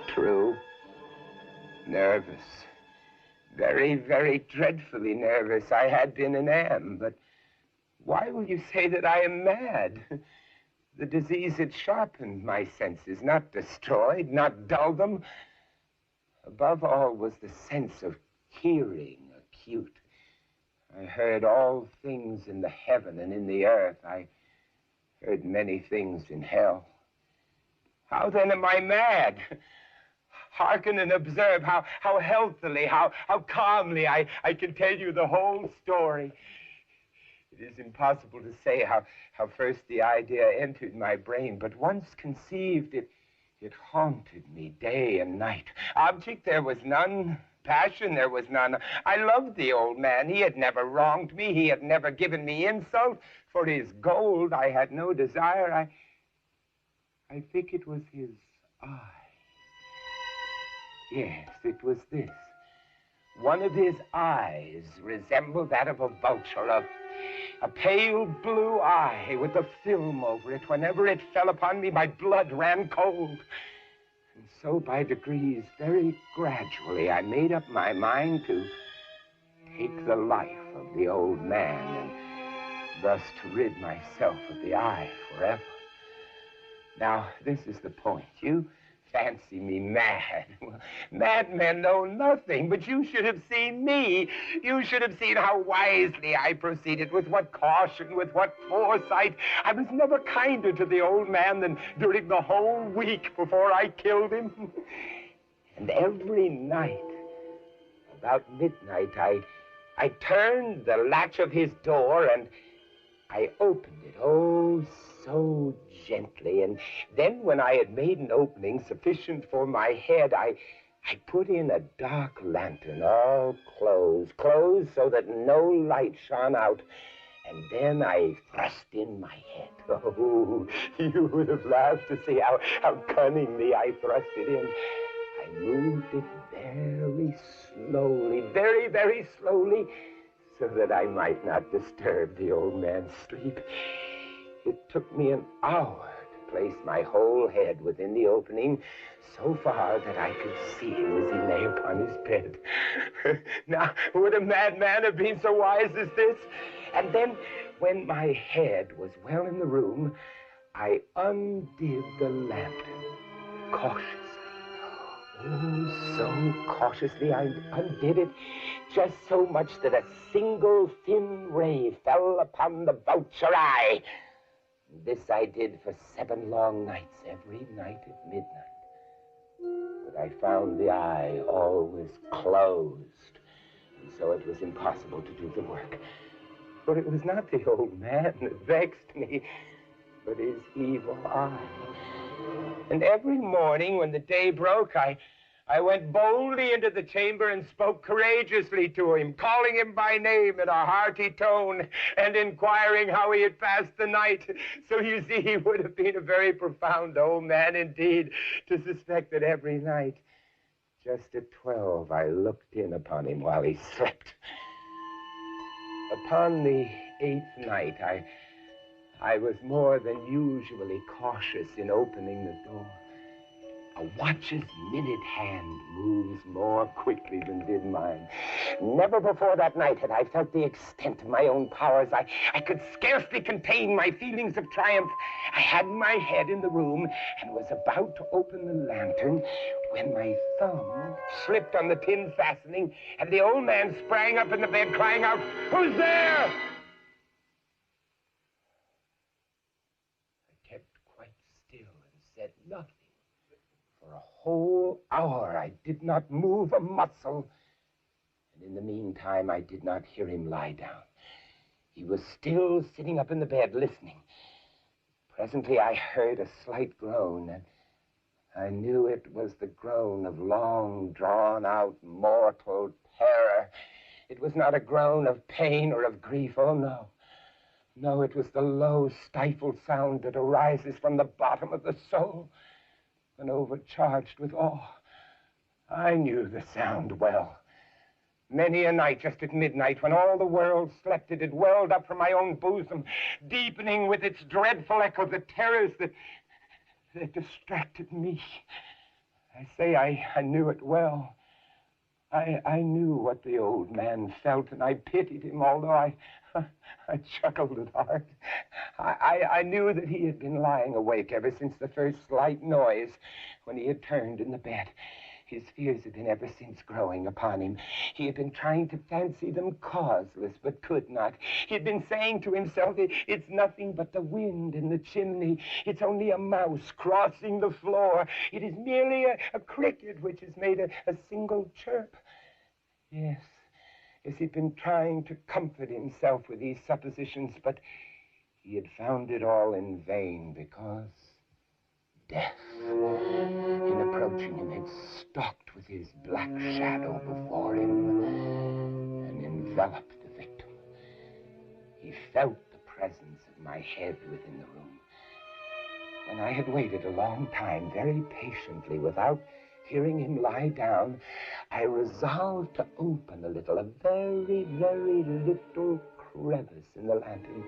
True. Nervous. Very, very dreadfully nervous. I had been and am, but why will you say that I am mad? The disease had sharpened my senses, not destroyed, not dulled them. Above all was the sense of hearing acute. I heard all things in the heaven and in the earth. I heard many things in hell. How then am I mad? Hearken and observe how healthily, how calmly I can tell you the whole story. It is impossible to say how first the idea entered my brain, but once conceived, it haunted me day and night. Object there was none, passion there was none. I loved the old man. He had never wronged me. He had never given me insult. For his gold I had no desire. I think it was his eye. Yes, it was this. One of his eyes resembled that of a vulture, a pale blue eye with a film over it. Whenever it fell upon me, my blood ran cold. And so by degrees, very gradually, I made up my mind to take the life of the old man and thus to rid myself of the eye forever. Now, this is the point. You fancy me mad. Well, madmen know nothing, but you should have seen me. You should have seen how wisely I proceeded, with what caution, with what foresight. I was never kinder to the old man than during the whole week before I killed him. And every night, about midnight, I turned the latch of his door and I opened it, oh, so gently. And then when I had made an opening sufficient for my head, I put in a dark lantern, all closed so that no light shone out. And then I thrust in my head. Oh, you would have laughed to see how cunningly I thrust it in. I moved it very slowly, very, very slowly, so that I might not disturb the old man's sleep. It took me an hour to place my whole head within the opening, so far that I could see him as he lay upon his bed. Now, would a madman have been so wise as this? And then, when my head was well in the room, I undid the lantern cautiously. Oh, so cautiously I undid it, just so much that a single thin ray fell upon the vulture eye. This I did for 7 long nights, every night at midnight. But I found the eye always closed, and so it was impossible to do the work. For it was not the old man that vexed me, but his evil eye. And every morning when the day broke, I went boldly into the chamber and spoke courageously to him, calling him by name in a hearty tone and inquiring how he had passed the night. So you see, he would have been a very profound old man indeed to suspect that every night, just at 12, I looked in upon him while he slept. Upon the 8th night, I was more than usually cautious in opening the door. A watch's minute hand moves more quickly than did mine. Never before that night had I felt the extent of my own powers. I could scarcely contain my feelings of triumph. I had my head in the room and was about to open the lantern when my thumb slipped on the tin fastening and the old man sprang up in the bed crying out, "Who's there?" I kept quite still and said nothing. For a whole hour I did not move a muscle, and in the meantime I did not hear him lie down. He was still sitting up in the bed listening. Presently I heard a slight groan, and I knew it was the groan of long drawn-out mortal terror. It was not a groan of pain or of grief, oh no. No, it was the low, stifled sound that arises from the bottom of the soul when overcharged with awe. I knew the sound well. Many a night, just at midnight, when all the world slept, it had welled up from my own bosom, deepening with its dreadful echo the terrors that distracted me. I say I knew it well. I knew what the old man felt, and I pitied him, although I chuckled at heart. I knew that he had been lying awake ever since the first slight noise when he had turned in the bed. His fears had been ever since growing upon him. He had been trying to fancy them causeless, but could not. He had been saying to himself, "It's nothing but the wind in the chimney. It's only a mouse crossing the floor. It is merely a cricket which has made a single chirp." Yes, he'd been trying to comfort himself with these suppositions, but he had found it all in vain, because death, in approaching him, had stalked with his black shadow before him and enveloped the victim. He felt the presence of my head within the room. When I had waited a long time, very patiently, without hearing him lie down, I resolved to open a very, very little crevice in the lantern.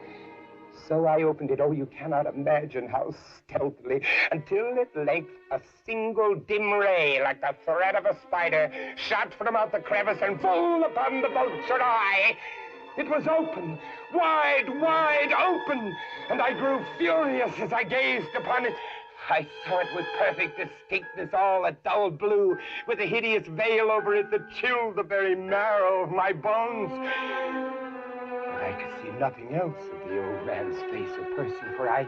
So I opened it, oh, you cannot imagine how stealthily, until at length a single dim ray, like the thread of a spider, shot from out the crevice and full upon the vulture eye. It was open, wide open, and I grew furious as I gazed upon it. I saw it with perfect distinctness, all a dull blue, with a hideous veil over it that chilled the very marrow of my bones. But I could see nothing else of the old man's face or person, for I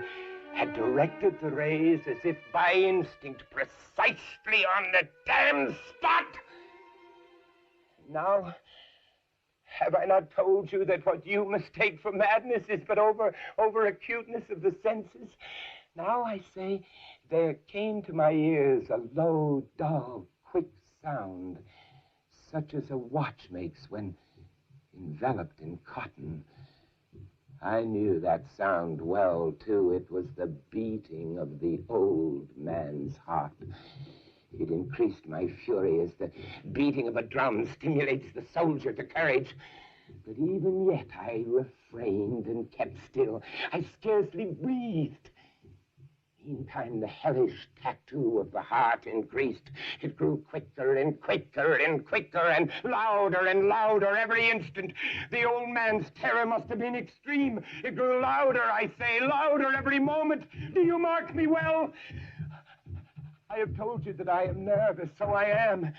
had directed the rays as if by instinct precisely on the damned spot. Now, have I not told you that what you mistake for madness is but over acuteness of the senses? Now I say, there came to my ears a low, dull, quick sound, such as a watch makes when enveloped in cotton. I knew that sound well, too. It was the beating of the old man's heart. It increased my fury as the beating of a drum stimulates the soldier to courage. But even yet I refrained and kept still. I scarcely breathed. Meantime, the hellish tattoo of the heart increased. It grew quicker and quicker and quicker and louder every instant. The old man's terror must have been extreme. It grew louder, I say, louder every moment. Do you mark me well? I have told you that I am nervous, so I am.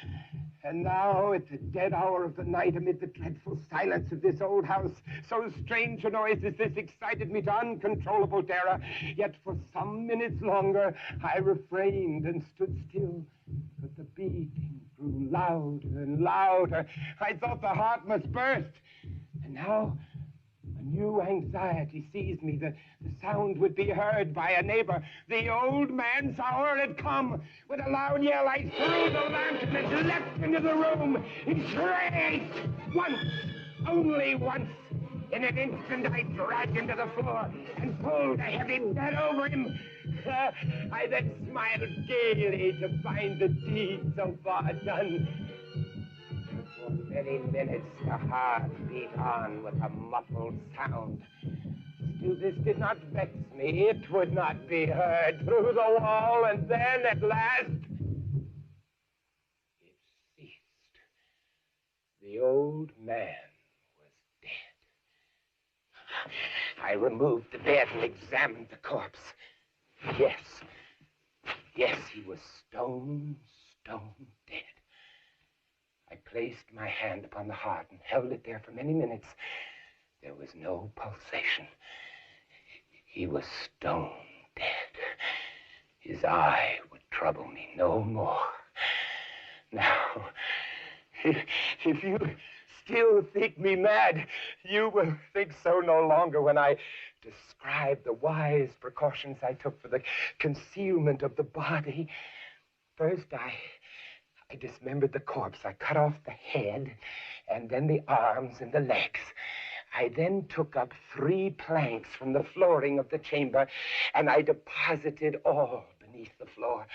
And now, at the dead hour of the night, amid the dreadful silence of this old house, so strange a noise as this excited me to uncontrollable terror. Yet for some minutes longer, I refrained and stood still. But the beating grew louder and louder. I thought the heart must burst. And now, a new anxiety seized me. The sound would be heard by a neighbor. The old man's hour had come. With a loud yell, I threw the lantern and leapt into the room. He shrieked once, only once. In an instant, I dragged him to the floor and pulled a heavy bed over him. I then smiled gaily to find the deed so far done. For many minutes, the heart beat on with a muffled sound. Still, this did not vex me. It would not be heard through the wall, and then, at last, The old man was dead. I removed the bed and examined the corpse. Yes, he was stone dead. I placed my hand upon the heart and held it there for many minutes. There was no pulsation. He was stone dead. His eye would trouble me no more. Now, if you still think me mad, you will think so no longer when I describe the wise precautions I took for the concealment of the body. First, I dismembered the corpse. I cut off the head, and then the arms and the legs. I then took up 3 planks from the flooring of the chamber, and I deposited all beneath the floor.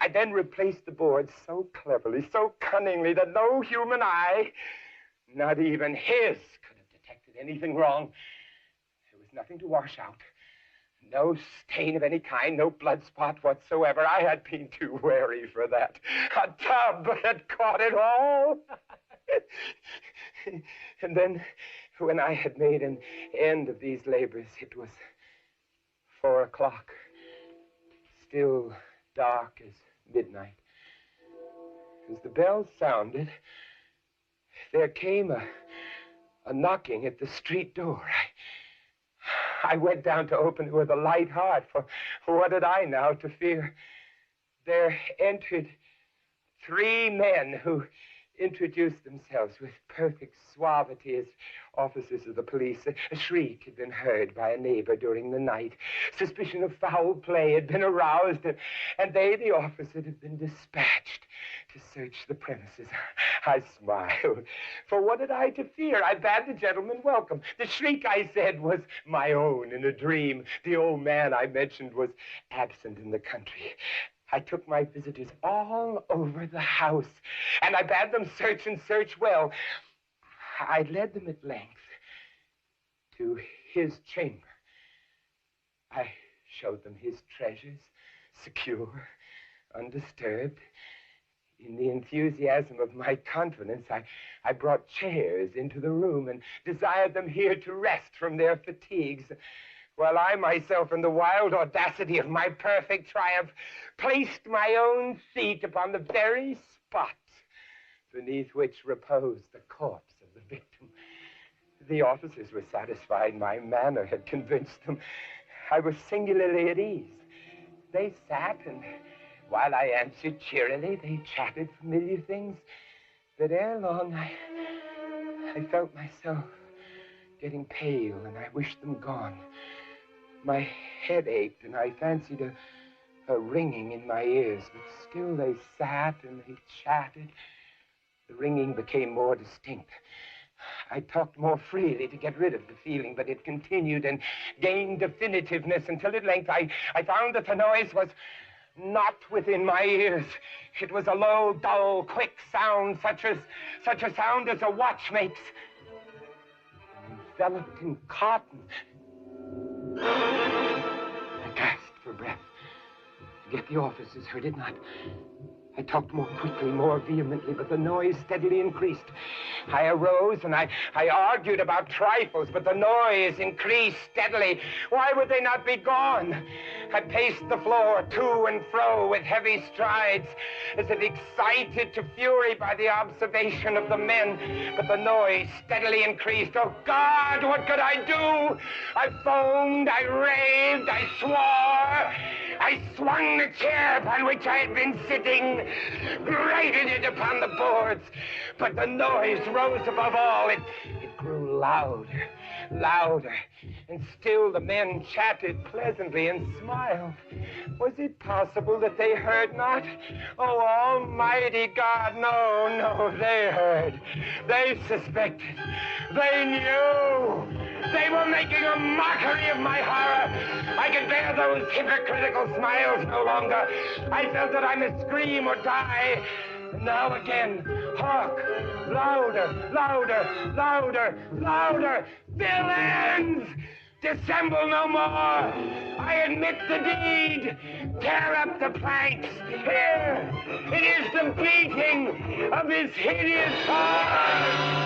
I then replaced the boards so cleverly, so cunningly, that no human eye, not even his, could have detected anything wrong. There was nothing to wash out. No stain of any kind, no blood spot whatsoever. I had been too wary for that. A tub had caught it all. And then, when I had made an end of these labors, it was 4 o'clock. Still dark as midnight. As the bell sounded, there came a knocking at the street door. I went down to open it with a light heart, for what had I now to fear? There entered 3 men who introduced themselves with perfect suavity as officers of the police. A shriek had been heard by a neighbor during the night. Suspicion of foul play had been aroused, and they, the officers, had been dispatched to search the premises. I smiled. For what had I to fear? I bade the gentleman welcome. The shriek, I said, was my own in a dream. The old man I mentioned was absent in the country. I took my visitors all over the house, and I bade them search and search well. I led them at length to his chamber. I showed them his treasures, secure, undisturbed. In the enthusiasm of my confidence, I brought chairs into the room and desired them here to rest from their fatigues, while I myself, in the wild audacity of my perfect triumph, placed my own feet upon the very spot beneath which reposed the corpse of the victim. The officers were satisfied my manner had convinced them. I was singularly at ease. They sat, and while I answered cheerily, they chatted familiar things. But ere long, I felt myself getting pale, and I wished them gone. My head ached, and I fancied a ringing in my ears, but still they sat and they chatted. The ringing became more distinct. I talked more freely to get rid of the feeling, but it continued and gained definitiveness until at length I found that the noise was not within my ears. It was a low, dull, quick sound, such a sound as a watch makes, enveloped in cotton. I gasped for breath, yet the officers heard it not. I talked more quickly, more vehemently, but the noise steadily increased. I arose and I argued about trifles, but the noise increased steadily. Why would they not be gone? I paced the floor to and fro with heavy strides, as if excited to fury by the observation of the men, but the noise steadily increased. Oh, God, what could I do? I foamed, I raved, I swore. I swung the chair upon which I had been sitting, grated it upon the boards, but the noise rose above all. It grew louder, louder, and still the men chatted pleasantly and smiled. Was it possible that they heard not? Oh, Almighty God, no, they heard. They suspected. They knew. They were making a mockery of my horror. I could bear those hypocritical smiles no longer. I felt that I must scream or die. And now again, hark, louder, louder, louder, louder. Villains! Dissemble no more. I admit the deed. Tear up the planks. Here, it is the beating. of his hideous eyes.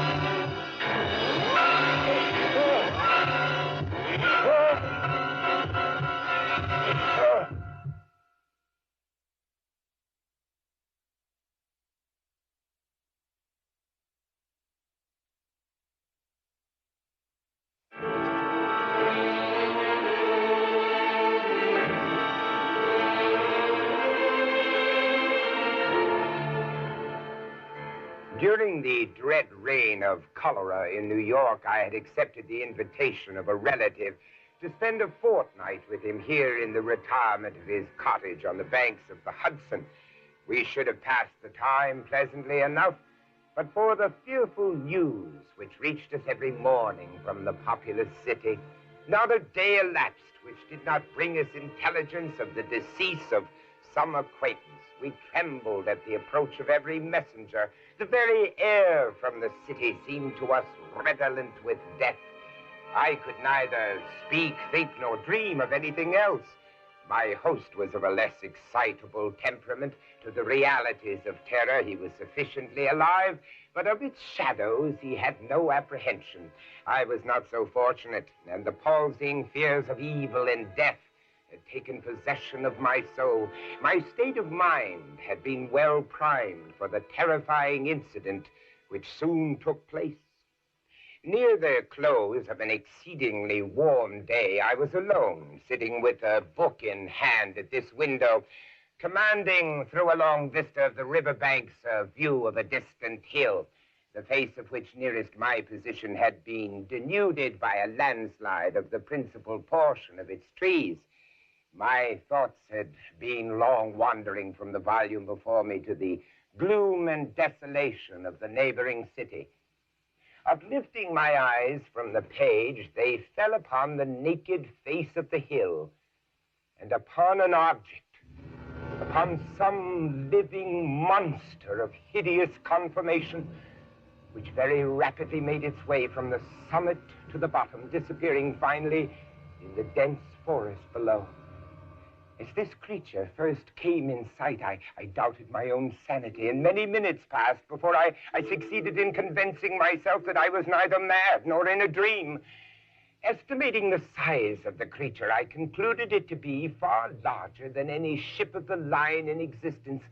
During the dread reign of cholera in New York, I had accepted the invitation of a relative to spend a fortnight with him here in the retirement of his cottage on the banks of the Hudson. We should have passed the time pleasantly enough, but for the fearful news which reached us every morning from the populous city, not a day elapsed which did not bring us intelligence of the decease of some acquaintance. We trembled at the approach of every messenger. The very air from the city seemed to us redolent with death. I could neither speak, think, nor dream of anything else. My host was of a less excitable temperament. To the realities of terror he was sufficiently alive, but of its shadows he had no apprehension. I was not so fortunate, and the palsying fears of evil and death had taken possession of my soul. My state of mind had been well primed for the terrifying incident which soon took place. Near the close of an exceedingly warm day, I was alone, sitting with a book in hand at this window, commanding through a long vista of the riverbanks a view of a distant hill, the face of which nearest my position had been denuded by a landslide of the principal portion of its trees. My thoughts had been long wandering from the volume before me to the gloom and desolation of the neighboring city. Uplifting my eyes from the page, they fell upon the naked face of the hill, and upon an object, upon some living monster of hideous conformation, which very rapidly made its way from the summit to the bottom, disappearing finally in the dense forest below. As this creature first came in sight, I doubted my own sanity, and many minutes passed before I succeeded in convincing myself that I was neither mad nor in a dream. Estimating the size of the creature, I concluded it to be far larger than any ship of the line in existence.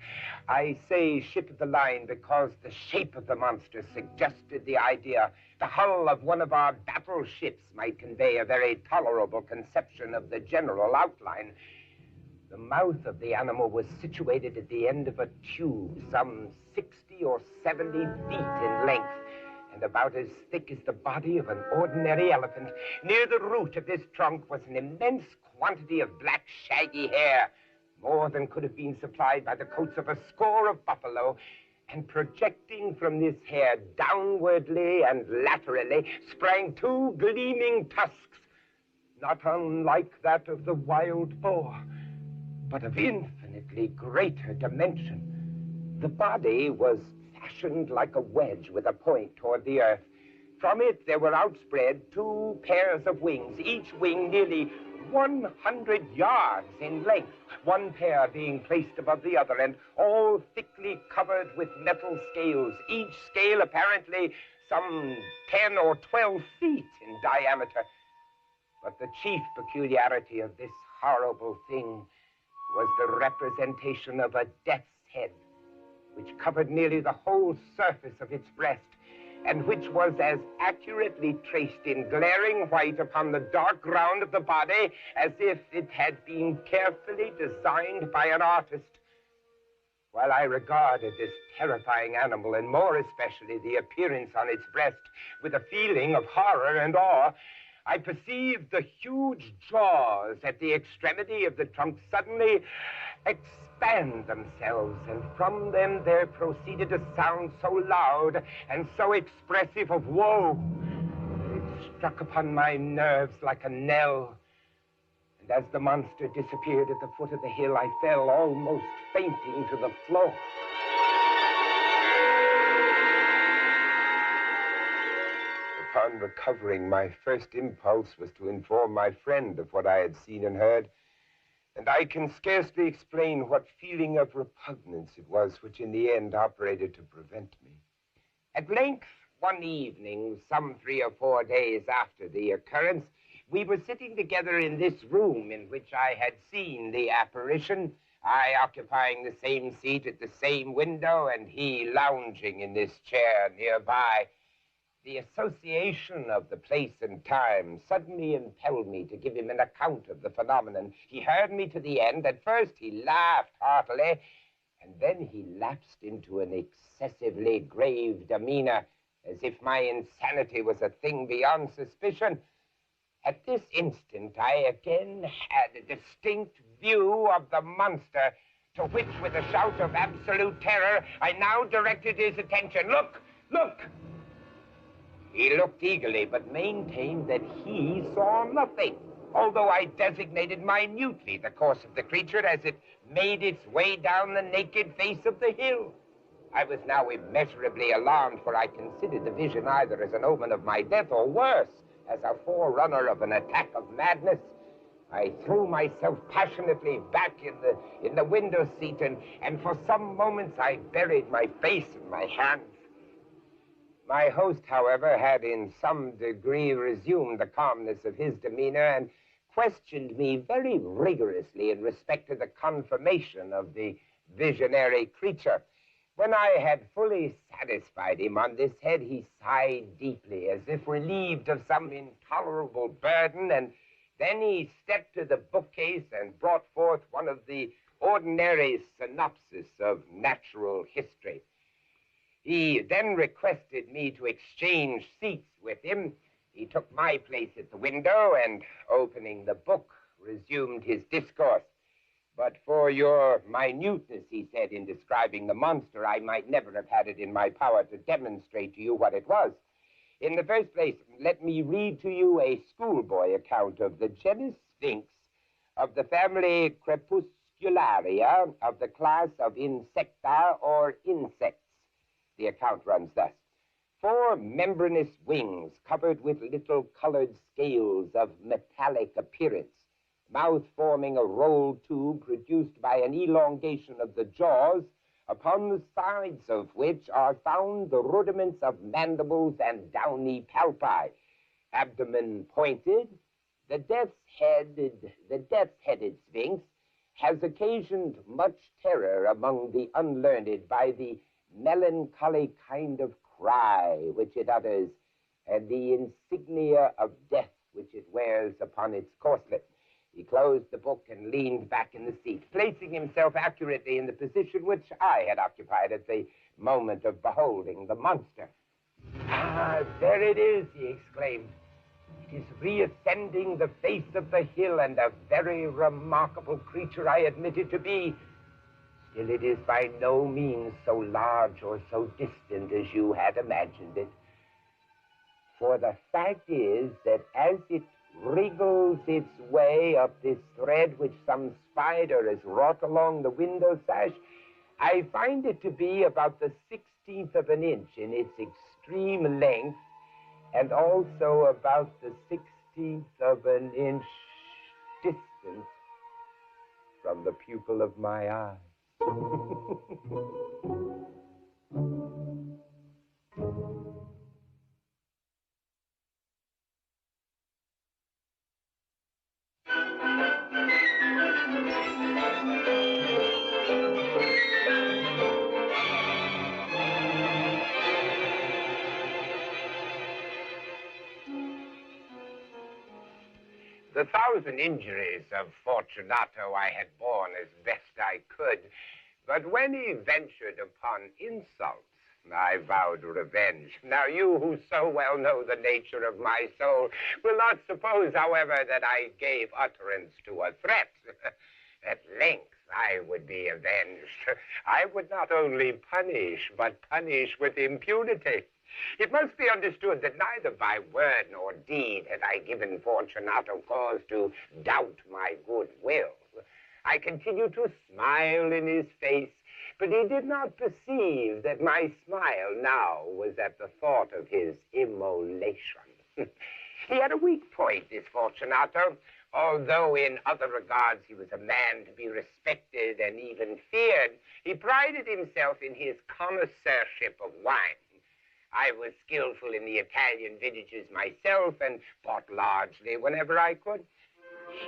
I say ship of the line because the shape of the monster suggested the idea. The hull of one of our battleships might convey a very tolerable conception of the general outline. The mouth of the animal was situated at the end of a tube, some 60 or 70 feet in length, and about as thick as the body of an ordinary elephant. Near the root of this trunk was an immense quantity of black, shaggy hair, more than could have been supplied by the coats of a score of buffalo, and projecting from this hair downwardly and laterally sprang two gleaming tusks, not unlike that of the wild boar, but of infinitely greater dimension. The body was fashioned like a wedge with a point toward the earth. From it there were outspread two pairs of wings, each wing nearly 100 yards in length, one pair being placed above the other, and all thickly covered with metal scales, each scale apparently some 10 or 12 feet in diameter. But the chief peculiarity of this horrible thing was the representation of a death's head, which covered nearly the whole surface of its breast, and which was as accurately traced in glaring white upon the dark ground of the body as if it had been carefully designed by an artist. While I regarded this terrifying animal, and more especially the appearance on its breast, with a feeling of horror and awe, I perceived the huge jaws at the extremity of the trunk suddenly expand themselves, and from them there proceeded a sound so loud and so expressive of woe that it struck upon my nerves like a knell. And as the monster disappeared at the foot of the hill, I fell almost fainting to the floor. Upon recovering, my first impulse was to inform my friend of what I had seen and heard. And I can scarcely explain what feeling of repugnance it was which in the end operated to prevent me. At length, one evening, some 3 or 4 days after the occurrence, we were sitting together in this room in which I had seen the apparition, I occupying the same seat at the same window, and he lounging in this chair nearby. The association of the place and time suddenly impelled me to give him an account of the phenomenon. He heard me to the end. At first, he laughed heartily, and then he lapsed into an excessively grave demeanor, as if my insanity was a thing beyond suspicion. At this instant, I again had a distinct view of the monster, to which, with a shout of absolute terror, I now directed his attention. Look! Look! He looked eagerly, but maintained that he saw nothing, although I designated minutely the course of the creature as it made its way down the naked face of the hill. I was now immeasurably alarmed, for I considered the vision either as an omen of my death, or worse, as a forerunner of an attack of madness. I threw myself passionately back in the window seat, and for some moments I buried my face in my hands. My host, however, had in some degree resumed the calmness of his demeanor and questioned me very rigorously in respect to the confirmation of the visionary creature. When I had fully satisfied him on this head, he sighed deeply, as if relieved of some intolerable burden, and then he stepped to the bookcase and brought forth one of the ordinary synopses of natural history. He then requested me to exchange seats with him. He took my place at the window and, opening the book, resumed his discourse. But for your minuteness, he said, in describing the monster, I might never have had it in my power to demonstrate to you what it was. In the first place, let me read to you a schoolboy account of the genus Sphinx, of the family Crepuscularia, of the class of Insecta or insects. The account runs thus. 4 membranous wings covered with little colored scales of metallic appearance, mouth forming a rolled tube produced by an elongation of the jaws, upon the sides of which are found the rudiments of mandibles and downy palpi. Abdomen pointed, the death-headed Sphinx has occasioned much terror among the unlearned by the melancholy kind of cry which it utters, and the insignia of death which it wears upon its corselet. He closed the book and leaned back in the seat, placing himself accurately in the position which I had occupied at the moment of beholding the monster. Ah, there it is, he exclaimed. It is reascending the face of the hill, and a very remarkable creature I admit it to be. Still, it is by no means so large or so distant as you had imagined it. For the fact is that as it wriggles its way up this thread which some spider has wrought along the window sash, I find it to be about the 16th of an inch in its extreme length, and also about the 16th of an inch distance from the pupil of my eye. The 1,000 injuries of Fortunato I had borne as best I could, but when he ventured upon insults, I vowed revenge. Now, you who so well know the nature of my soul will not suppose, however, that I gave utterance to a threat. At length, I would be avenged. I would not only punish, but punish with impunity. It must be understood that neither by word nor deed had I given Fortunato cause to doubt my good will. I continued to smile in his face, but he did not perceive that my smile now was at the thought of his immolation. He had a weak point, this Fortunato. Although in other regards he was a man to be respected and even feared, he prided himself in his connoisseurship of wine. I was skillful in the Italian vintages myself and bought largely whenever I could.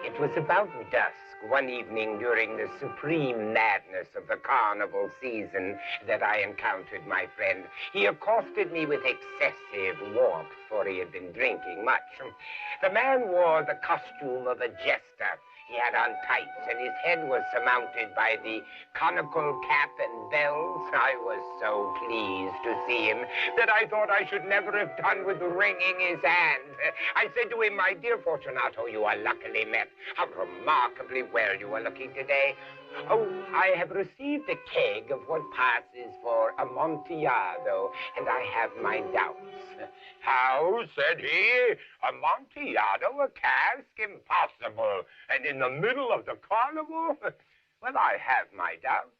It was about dusk one evening during the supreme madness of the carnival season that I encountered my friend. He accosted me with excessive warmth, for he had been drinking much. The man wore the costume of a jester. He had on tights, and his head was surmounted by the conical cap and bells. I was so pleased to see him that I thought I should never have done with wringing his hand. I said to him, "My dear Fortunato, you are luckily met. How remarkably well you are looking today. Oh, I have received a keg of what passes for Amontillado, and I have my doubts." "How?" said he. "Amontillado, a cask? Impossible. And in the middle of the carnival?" "Well, I have my doubts,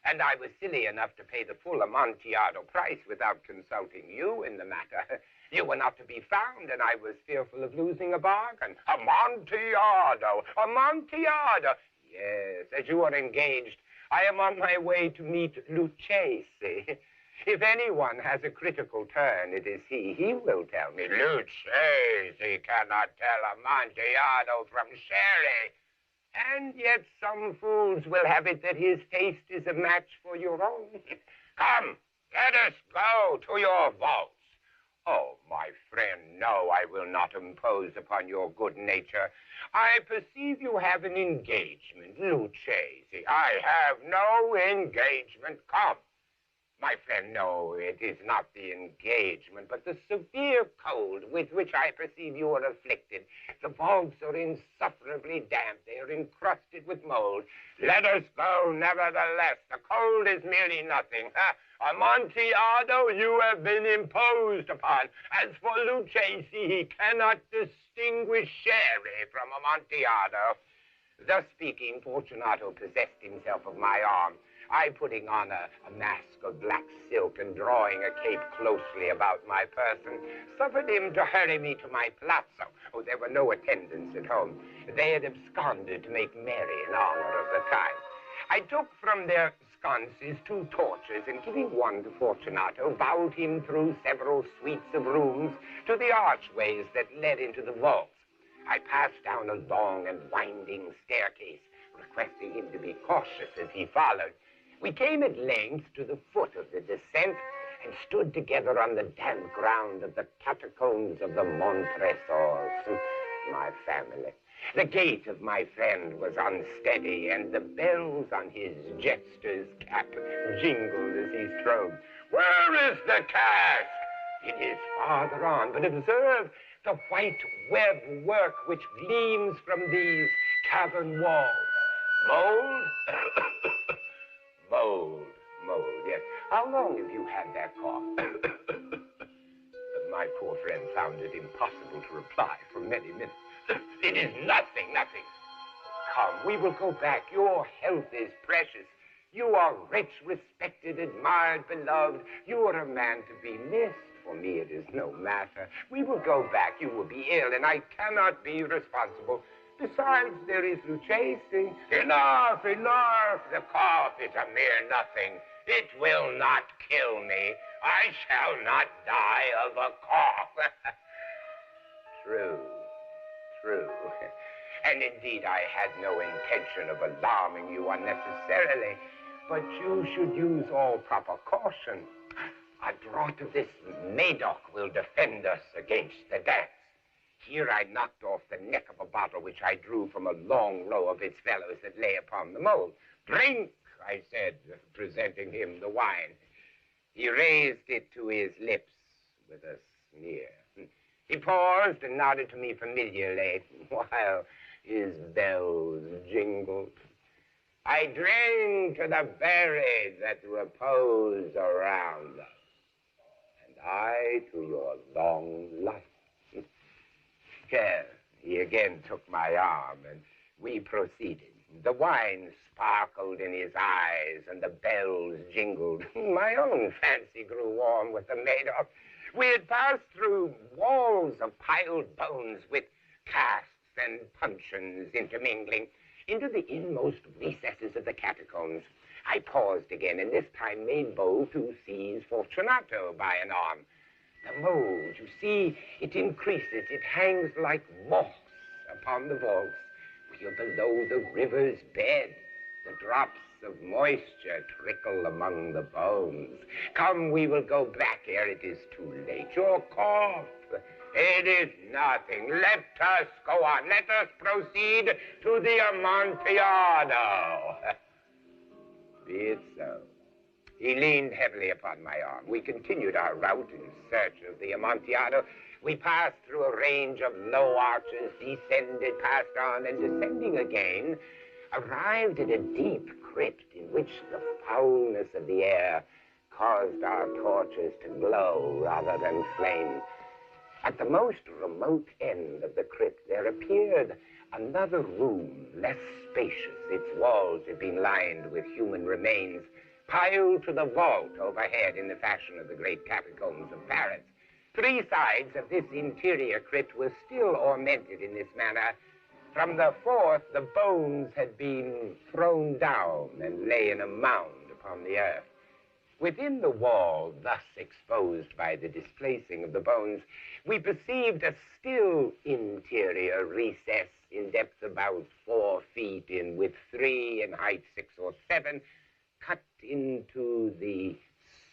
and I was silly enough to pay the full Amontillado price without consulting you in the matter. You were not to be found, and I was fearful of losing a bargain." "Amontillado! Amontillado!" "Yes, as you are engaged, I am on my way to meet Lucchesi. If anyone has a critical turn, it is he. He will tell me." "Lucchesi cannot tell Amontillado from sherry. And yet some fools will have it that his taste is a match for your own. Come, let us go to your vaults." "Oh, my friend, no, I will not impose upon your good nature. I perceive you have an engagement, Lucchesi." "I have no engagement. Come." "My friend, no, it is not the engagement, but the severe cold with which I perceive you are afflicted. The vaults are insufferably damp. They are encrusted with mold." "Let us go, nevertheless. The cold is merely nothing. Amontillado, you have been imposed upon. As for Lucchesi, he cannot distinguish sherry from Amontillado." Thus speaking, Fortunato possessed himself of my arm. I, putting on a mask of black silk and drawing a cape closely about my person, suffered him to hurry me to my palazzo. Oh, there were no attendants at home. They had absconded to make merry in honor of the time. I took from their sconces 2 torches, and giving one to Fortunato, bowed him through several suites of rooms to the archways that led into the vaults. I passed down a long and winding staircase, requesting him to be cautious as he followed. We came at length to the foot of the descent and stood together on the damp ground of the catacombs of the Montresors, my family. The gait of my friend was unsteady, and the bells on his jester's cap jingled as he strode. "Where is the cask?" "It is farther on, but observe the white web work which gleams from these cavern walls." "Mold?" Mold, yes. How long have you had that cough?" My poor friend found it impossible to reply for many minutes. "It is nothing. Come, we will go back. Your health is precious. You are rich, respected, admired, beloved. You are a man to be missed. For me, it is no matter. We will go back. You will be ill, and I cannot be responsible. Besides, there is Lucchesi." Enough. The cough is a mere nothing. It will not kill me. I shall not die of a cough." True. And indeed, I had no intention of alarming you unnecessarily, but you should use all proper caution. A draught of this Medoc will defend us against the dance. Here I knocked off the neck of a bottle which I drew from a long row of its fellows that lay upon the mold. "Drink," I said, presenting him the wine. He raised it to his lips with a sneer. He paused and nodded to me familiarly while his bells jingled. "I drink to the buried that repose around us, and I to your long life." He again took my arm, and we proceeded. The wine sparkled in his eyes, and the bells jingled. My own fancy grew warm with the Medoc. We had passed through walls of piled bones with casts and puncheons intermingling into the inmost recesses of the catacombs. I paused again, and this time made bold to seize Fortunato by an arm. The mold, you see, it increases. It hangs like moss upon the vaults. We are below the river's bed. The drops of moisture trickle among the bones. Come, we will go back ere it is too late. Your cough, it is nothing. Let us go on. Let us proceed to the Amontillado. Be it so. He leaned heavily upon my arm. We continued our route in search of the Amontillado. We passed through a range of low arches, descended, passed on, and descending again, arrived at a deep crypt in which the foulness of the air caused our torches to glow rather than flame. At the most remote end of the crypt, there appeared another room, less spacious. Its walls had been lined with human remains, piled to the vault overhead in the fashion of the great catacombs of Paris. Three sides of this interior crypt were still ornamented in this manner. From the fourth, the bones had been thrown down and lay in a mound upon the earth. Within the wall, thus exposed by the displacing of the bones, we perceived a still interior recess in depth about 4 feet, in width 3, in height 6 or 7, cut into the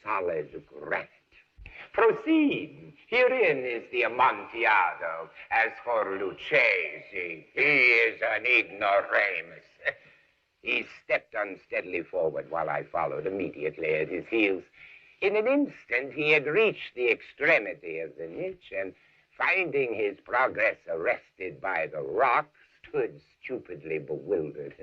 solid granite. Proceed. Herein is the Amontillado. As for Lucchesi, he is an ignoramus. He stepped unsteadily forward while I followed immediately at his heels. In an instant, he had reached the extremity of the niche, and finding his progress arrested by the rock, stood stupidly bewildered.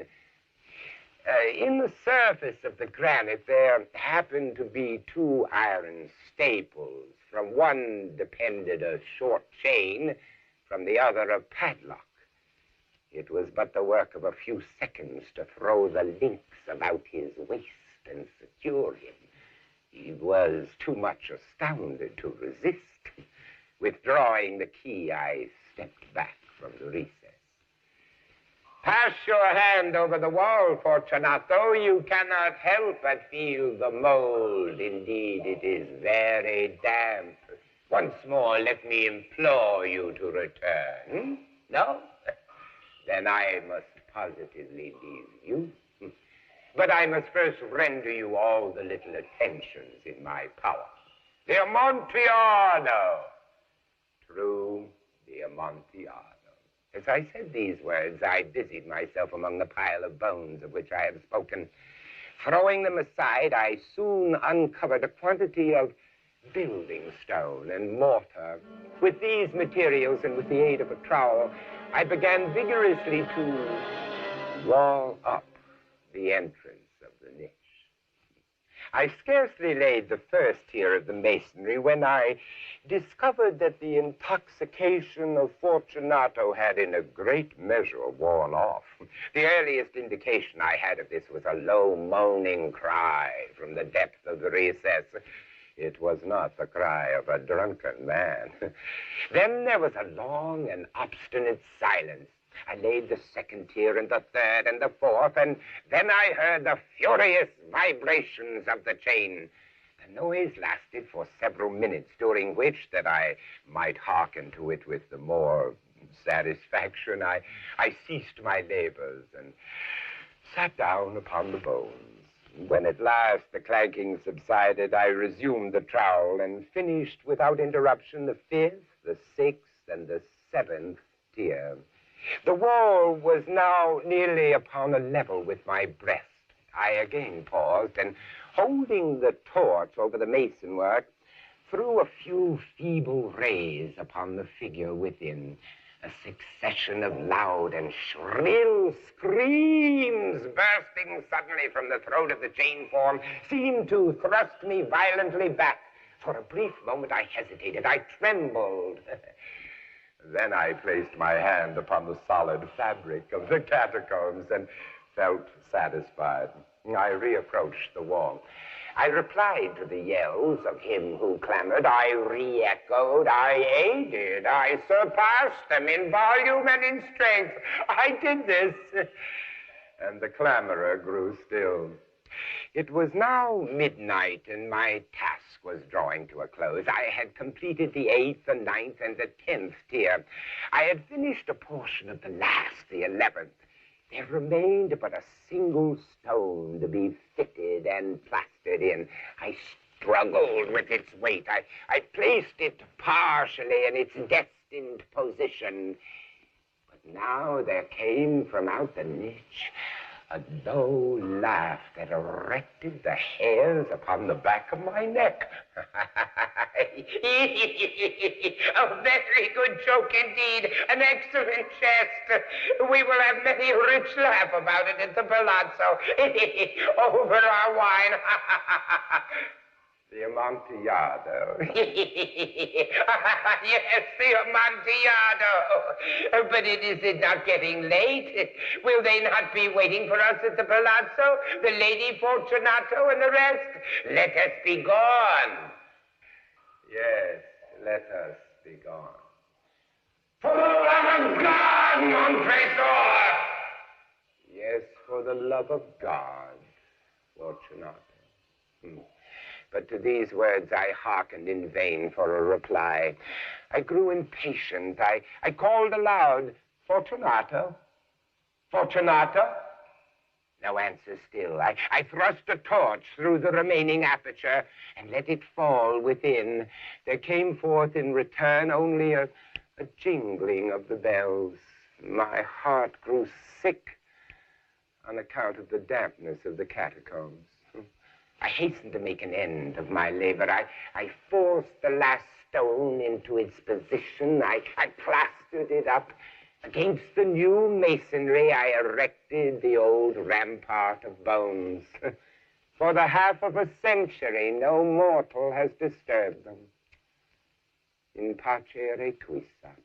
In the surface of the granite, there happened to be 2 iron staples. From one depended a short chain, from the other a padlock. It was but the work of a few seconds to throw the links about his waist and secure him. He was too much astounded to resist. Withdrawing the key, I stepped back from the recess. Pass your hand over the wall, Fortunato. You cannot help but feel the mold. Indeed, it is very damp. Once more, let me implore you to return. No? Then I must positively leave you. But I must first render you all the little attentions in my power. The Amontillado. True, the Amontillado. As I said these words, I busied myself among the pile of bones of which I have spoken. Throwing them aside, I soon uncovered a quantity of building stone and mortar. With these materials and with the aid of a trowel, I began vigorously to wall up the entrance of the niche. I scarcely laid the first tier of the masonry when I discovered that the intoxication of Fortunato had in a great measure worn off. The earliest indication I had of this was a low moaning cry from the depth of the recess. It was not the cry of a drunken man. Then there was a long and obstinate silence. I laid the second tier and the third and the fourth, and then I heard the furious vibrations of the chain. The noise lasted for several minutes, during which, that I might hearken to it with the more satisfaction, I ceased my labors and sat down upon the bones. When at last the clanking subsided, I resumed the trowel and finished without interruption the 5th, the 6th, and the 7th tier. The wall was now nearly upon a level with my breast. I again paused, and holding the torch over the masonwork, threw a few feeble rays upon the figure within. A succession of loud and shrill screams bursting suddenly from the throat of the chain form seemed to thrust me violently back. For a brief moment I hesitated. I trembled. Then I placed my hand upon the solid fabric of the catacombs and felt satisfied. I reapproached the wall. I replied to the yells of him who clamored. I re-echoed, I aided, I surpassed them in volume and in strength. I did this. And the clamorer grew still. It was now midnight, and my task was drawing to a close. I had completed the 8th, the 9th, and the 10th tier. I had finished a portion of the last, the 11th. There remained but a single stone to be fitted and plastered in. I struggled with its weight. I placed it partially in its destined position. But now there came from out the niche a low laugh that erected the hairs upon the back of my neck. A very good joke indeed, an excellent jest. We will have many a rich laugh about it at the palazzo. Over our wine. The Amontillado. Yes, the Amontillado. But is it not getting late? Will they not be waiting for us at the palazzo? The Lady Fortunato and the rest? Let us be gone. Yes, let us be gone. For the love of God, Montresor! Yes, for the love of God, Fortunato. But to these words I hearkened in vain for a reply. I grew impatient. I called aloud, Fortunato? Fortunato? No answer still. I thrust a torch through the remaining aperture and let it fall within. There came forth in return only a jingling of the bells. My heart grew sick on account of the dampness of the catacombs. I hastened to make an end of my labor. I forced the last stone into its position. I plastered it up. Against the new masonry, I erected the old rampart of bones. For the half of a century, no mortal has disturbed them. In pace requiescat.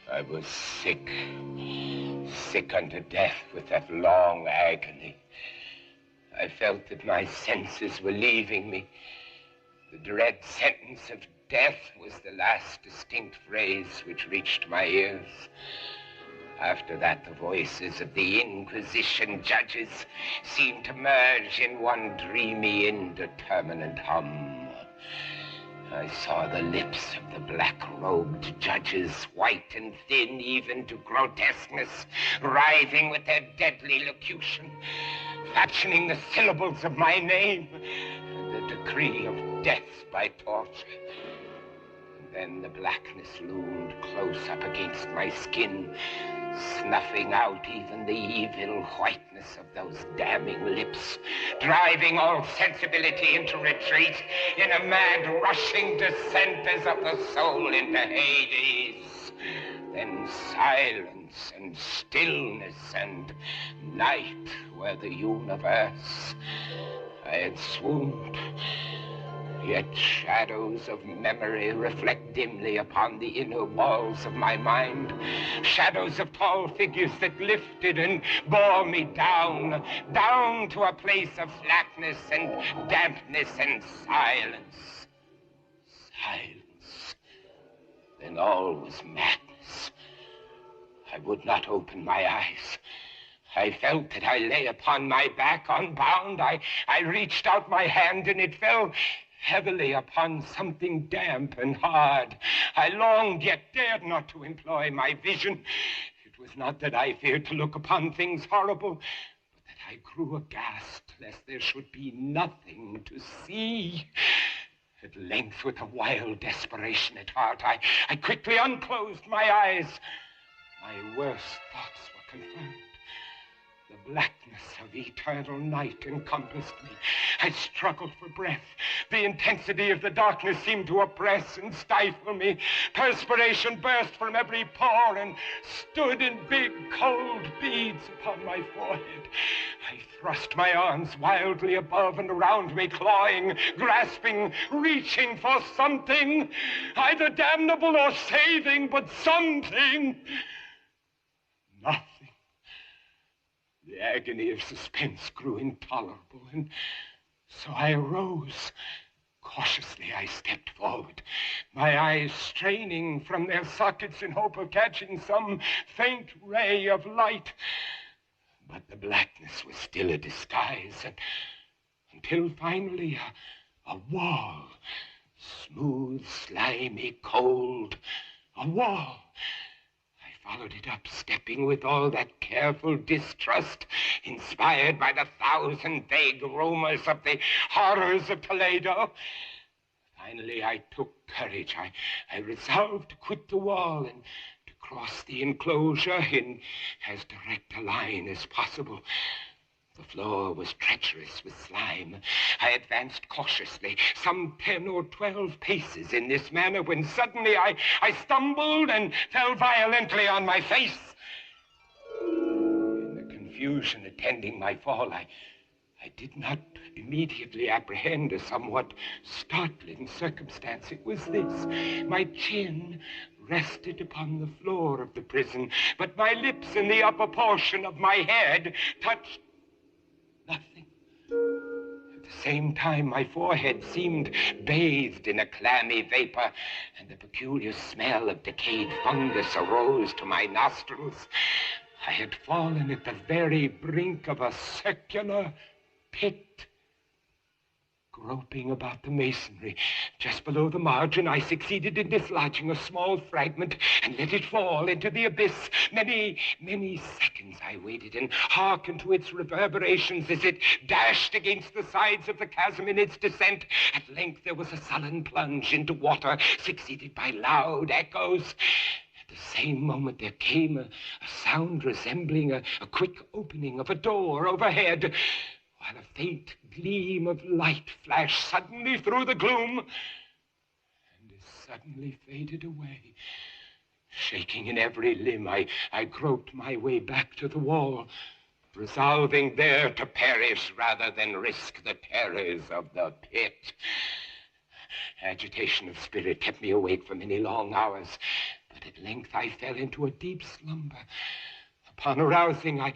I was sick unto death with that long agony. I felt that my senses were leaving me. The dread sentence of death was the last distinct phrase which reached my ears. After that, the voices of the Inquisition judges seemed to merge in one dreamy, indeterminate hum. I saw the lips of the black-robed judges, white and thin even to grotesqueness, writhing with their deadly locution, fashioning the syllables of my name and the decree of death by torture. And then the blackness loomed close up against my skin, snuffing out even the evil whiteness of those damning lips, driving all sensibility into retreat in a mad rushing descent as of the soul into Hades. Then silence and stillness and night were the universe. I had swooned. Yet shadows of memory reflect dimly upon the inner walls of my mind. Shadows of tall figures that lifted and bore me down, down to a place of flatness and dampness and silence. Silence. Then all was madness. I would not open my eyes. I felt that I lay upon my back unbound. I reached out my hand and it fell heavily upon something damp and hard. I longed, yet dared not to employ my vision. It was not that I feared to look upon things horrible, but that I grew aghast lest there should be nothing to see. At length, with a wild desperation at heart, I quickly unclosed my eyes. My worst thoughts were confirmed. The blackness of eternal night encompassed me. I struggled for breath. The intensity of the darkness seemed to oppress and stifle me. Perspiration burst from every pore and stood in big, cold beads upon my forehead. I thrust my arms wildly above and around me, clawing, grasping, reaching for something, either damnable or saving, but something. Nothing. The agony of suspense grew intolerable, and so I arose. Cautiously, I stepped forward, my eyes straining from their sockets in hope of catching some faint ray of light. But the blackness was still a disguise, and until finally a wall, smooth, slimy, cold, a wall. Followed it up, stepping with all that careful distrust inspired by the thousand vague rumors of the horrors of Toledo. Finally, I took courage. I resolved to quit the wall and to cross the enclosure in as direct a line as possible. The floor was treacherous with slime. I advanced cautiously, some 10 or 12 paces in this manner, when suddenly I stumbled and fell violently on my face. In the confusion attending my fall, I did not immediately apprehend a somewhat startling circumstance. It was this. My chin rested upon the floor of the prison, but my lips and the upper portion of my head touched nothing. At the same time, my forehead seemed bathed in a clammy vapor, and the peculiar smell of decayed fungus arose to my nostrils. I had fallen at the very brink of a circular pit. Groping about the masonry, just below the margin, I succeeded in dislodging a small fragment and let it fall into the abyss. Many, many seconds I waited and hearkened to its reverberations as it dashed against the sides of the chasm in its descent. At length there was a sullen plunge into water, succeeded by loud echoes. At the same moment there came a sound resembling a quick opening of a door overhead, while a faint gleam of light flashed suddenly through the gloom and as suddenly faded away. Shaking in every limb, I groped my way back to the wall, resolving there to perish rather than risk the terrors of the pit. Agitation of spirit kept me awake for many long hours, but at length I fell into a deep slumber. Upon arousing, I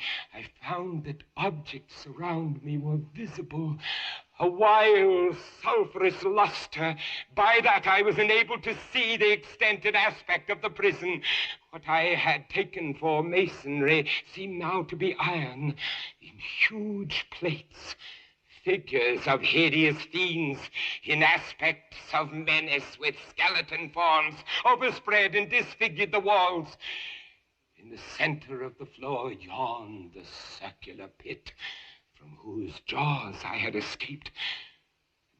found that objects around me were visible, a wild, sulphurous luster. By that, I was enabled to see the extent and aspect of the prison. What I had taken for masonry seemed now to be iron in huge plates. Figures of hideous fiends in aspects of menace with skeleton forms overspread and disfigured the walls. In the center of the floor yawned the circular pit from whose jaws I had escaped.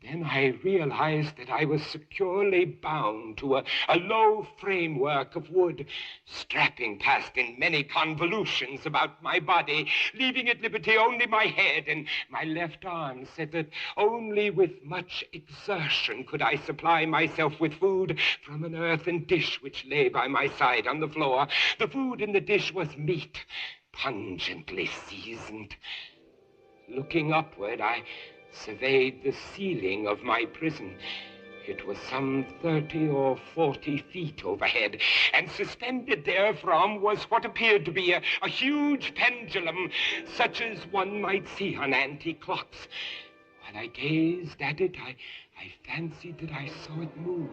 Then I realized that I was securely bound to a low framework of wood, strapping past in many convolutions about my body, leaving at liberty only my head and my left arm, said that only with much exertion could I supply myself with food from an earthen dish which lay by my side on the floor. The food in the dish was meat, pungently seasoned. Looking upward, I surveyed the ceiling of my prison. It was some 30 or 40 feet overhead, and suspended therefrom was what appeared to be a huge pendulum, such as one might see on antique clocks. While I gazed at it, I fancied that I saw it move,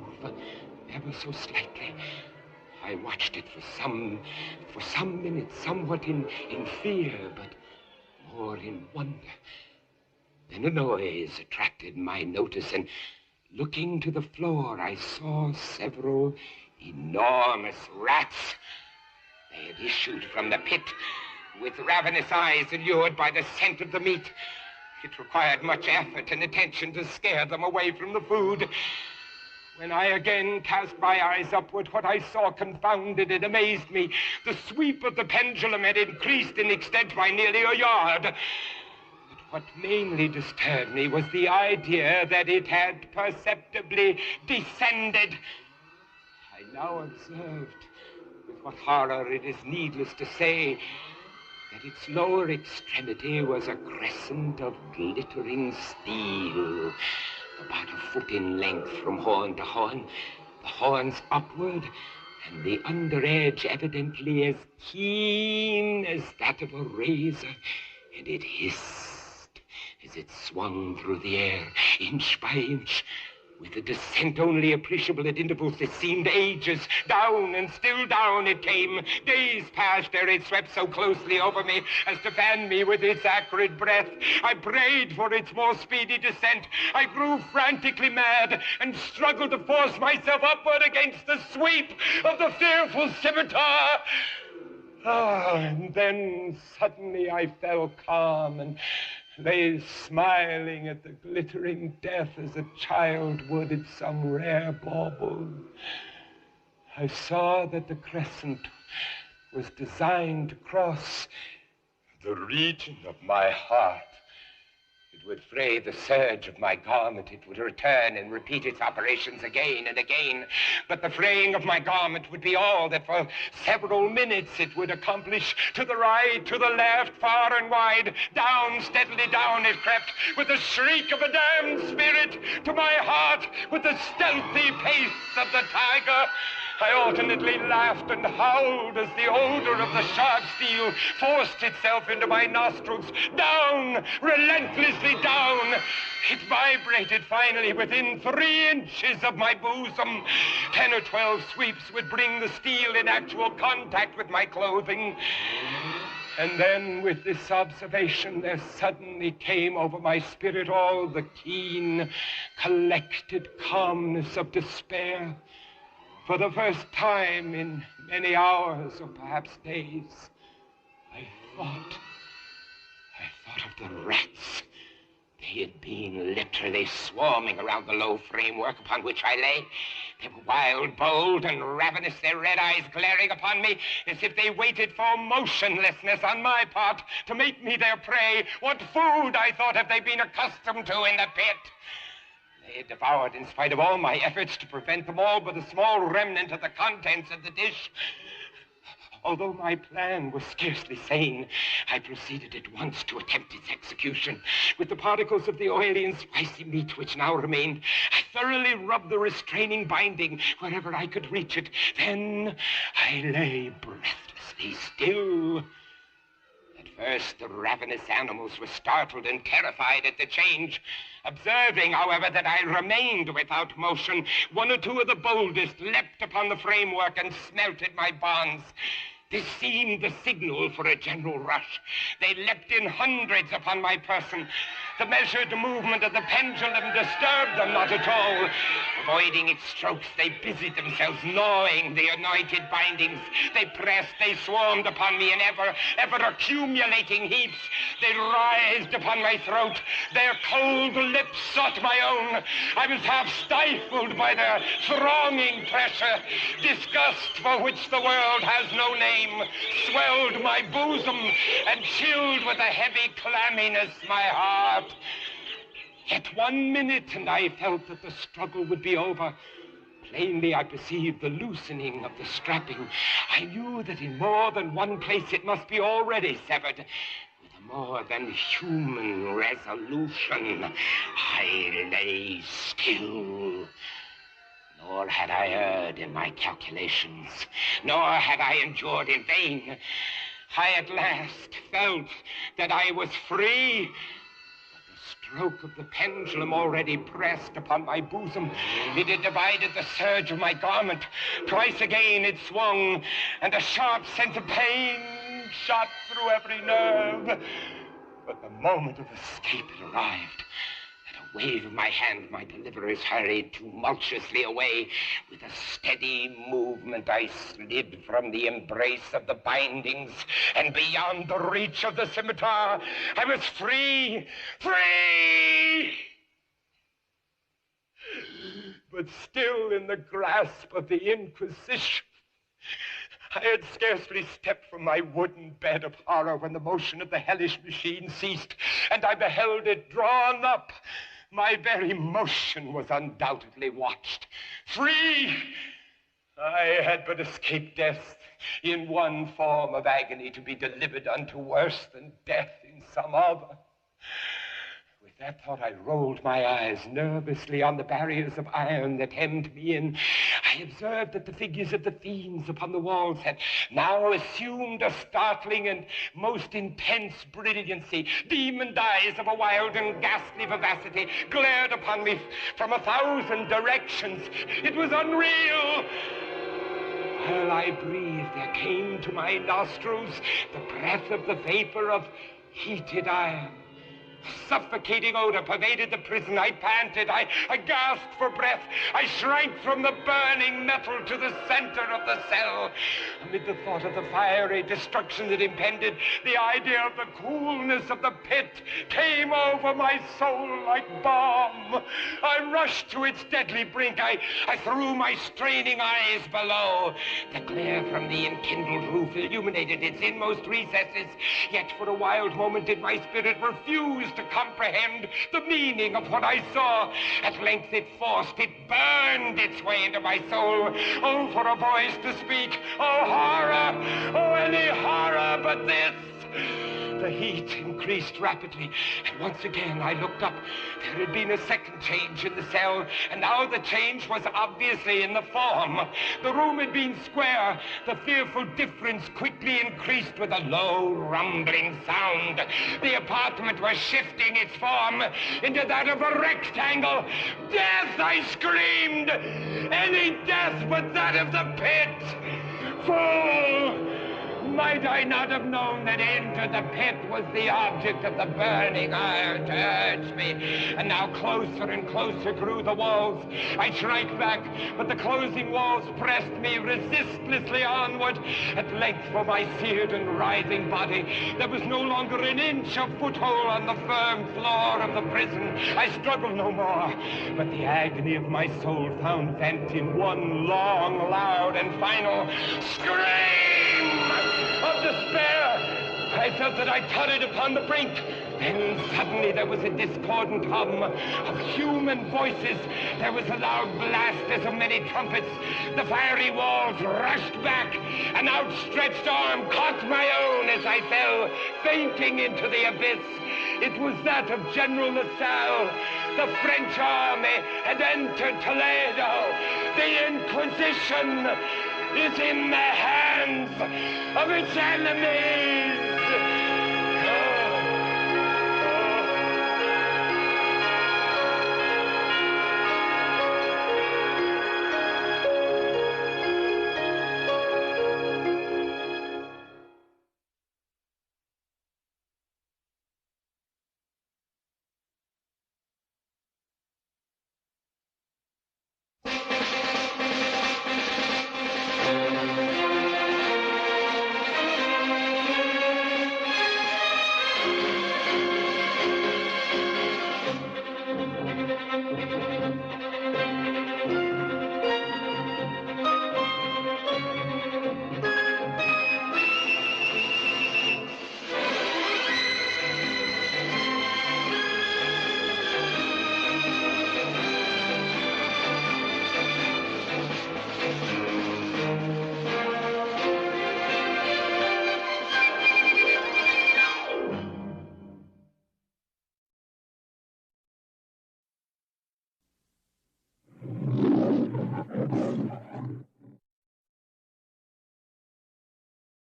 ever so slightly. I watched it for some minutes, somewhat in fear, but more in wonder. Then a noise attracted my notice, and looking to the floor, I saw several enormous rats. They had issued from the pit with ravenous eyes, allured by the scent of the meat. It required much effort and attention to scare them away from the food. When I again cast my eyes upward, what I saw confounded and amazed me. The sweep of the pendulum had increased in extent by nearly a yard. But what mainly disturbed me was the idea that it had perceptibly descended. I now observed, with what horror it is needless to say, that its lower extremity was a crescent of glittering steel, about a foot in length from horn to horn, the horns upward, and the under edge evidently as keen as that of a razor, and it hissed as it swung through the air, inch by inch, with a descent only appreciable at intervals that seemed ages. Down and still down it came. Days passed ere it swept so closely over me as to fan me with its acrid breath. I prayed for its more speedy descent. I grew frantically mad and struggled to force myself upward against the sweep of the fearful scimitar. And then suddenly I fell calm and lay smiling at the glittering death as a child would at some rare bauble. I saw that the crescent was designed to cross the region of my heart. It would fray the serge of my garment. It would return and repeat its operations again and again. But the fraying of my garment would be all that for several minutes it would accomplish. To the right, to the left, far and wide, down, steadily down it crept, with the shriek of a damned spirit, to my heart, with the stealthy pace of the tiger. I alternately laughed and howled as the odor of the sharp steel forced itself into my nostrils. Down, relentlessly down. It vibrated finally within 3 inches of my bosom. 10 or 12 sweeps would bring the steel in actual contact with my clothing. And then, with this observation, there suddenly came over my spirit all the keen, collected calmness of despair. For the first time in many hours, or perhaps days, I thought of the rats. They had been literally swarming around the low framework upon which I lay. They were wild, bold, and ravenous, their red eyes glaring upon me as if they waited for motionlessness on my part to make me their prey. What food, I thought, have they been accustomed to in the pit? They had devoured in spite of all my efforts to prevent them all but a small remnant of the contents of the dish. Although my plan was scarcely sane, I proceeded at once to attempt its execution. With the particles of the oily and spicy meat which now remained, I thoroughly rubbed the restraining binding wherever I could reach it. Then I lay breathlessly still. At first, the ravenous animals were startled and terrified at the change. Observing, however, that I remained without motion, 1 or 2 of the boldest leapt upon the framework and smelted my bonds. This seemed the signal for a general rush. They leapt in hundreds upon my person. The measured movement of the pendulum disturbed them not at all. Avoiding its strokes, they busied themselves gnawing the anointed bindings. They pressed, they swarmed upon me in ever accumulating heaps. They writhed upon my throat. Their cold lips sought my own. I was half stifled by their thronging pressure. Disgust, for which the world has no name, swelled my bosom and chilled with a heavy clamminess my heart. Yet 1 minute, and I felt that the struggle would be over. Plainly, I perceived the loosening of the strapping. I knew that in more than one place it must be already severed. With a more than human resolution, I lay still. Nor had I erred in my calculations, nor had I endured in vain. I at last felt that I was free. Stroke of the pendulum already pressed upon my bosom. It had divided the serge of my garment. Twice again it swung, and a sharp sense of pain shot through every nerve. But the moment of escape had arrived. At wave of my hand, my deliverers hurried tumultuously away. With a steady movement, I slid from the embrace of the bindings and beyond the reach of the scimitar. I was free, free! But still in the grasp of the Inquisition. I had scarcely stepped from my wooden bed of horror when the motion of the hellish machine ceased, and I beheld it drawn up. My very motion was undoubtedly watched. Free! I had but escaped death in one form of agony, to be delivered unto worse than death in some other. With that thought, I rolled my eyes nervously on the barriers of iron that hemmed me in. I observed that the figures of the fiends upon the walls had now assumed a startling and most intense brilliancy. Demon eyes of a wild and ghastly vivacity glared upon me from 1,000 directions. It was unreal. While I breathed, there came to my nostrils the breath of the vapor of heated iron. Suffocating odor pervaded the prison. I panted. I gasped for breath. I shrank from the burning metal to the center of the cell. Amid the thought of the fiery destruction that impended, the idea of the coolness of the pit came over my soul like balm. I rushed to its deadly brink. I threw my straining eyes below. The glare from the enkindled roof illuminated its inmost recesses. Yet for a wild moment did my spirit refuse to comprehend the meaning of what I saw. At length it burned its way into my soul. Oh, for a voice to speak. Oh, horror! Oh, any horror but this! The heat increased rapidly, and once again I looked up. There had been a second change in the cell, and now the change was obviously in the form. The room had been square. The fearful difference quickly increased with a low, rumbling sound. The apartment was shifting its form into that of a rectangle. Death, I screamed! Any death but that of the pit! Fool! Might I not have known that into the pit was the object of the burning iron to urge me? And now closer and closer grew the walls. I shrank back, but the closing walls pressed me resistlessly onward. At length, for my seared and writhing body, there was no longer an inch of foothold on the firm floor of the prison. I struggled no more, but the agony of my soul found vent in one long, loud, and final scream of despair. I felt that I tottered upon the brink. Then suddenly there was a discordant hum of human voices. There was a loud blast as of many trumpets. The fiery walls rushed back. An outstretched arm caught my own as I fell, fainting into the abyss. It was that of General LaSalle. The French army had entered Toledo. The Inquisition is in the hands of its enemies.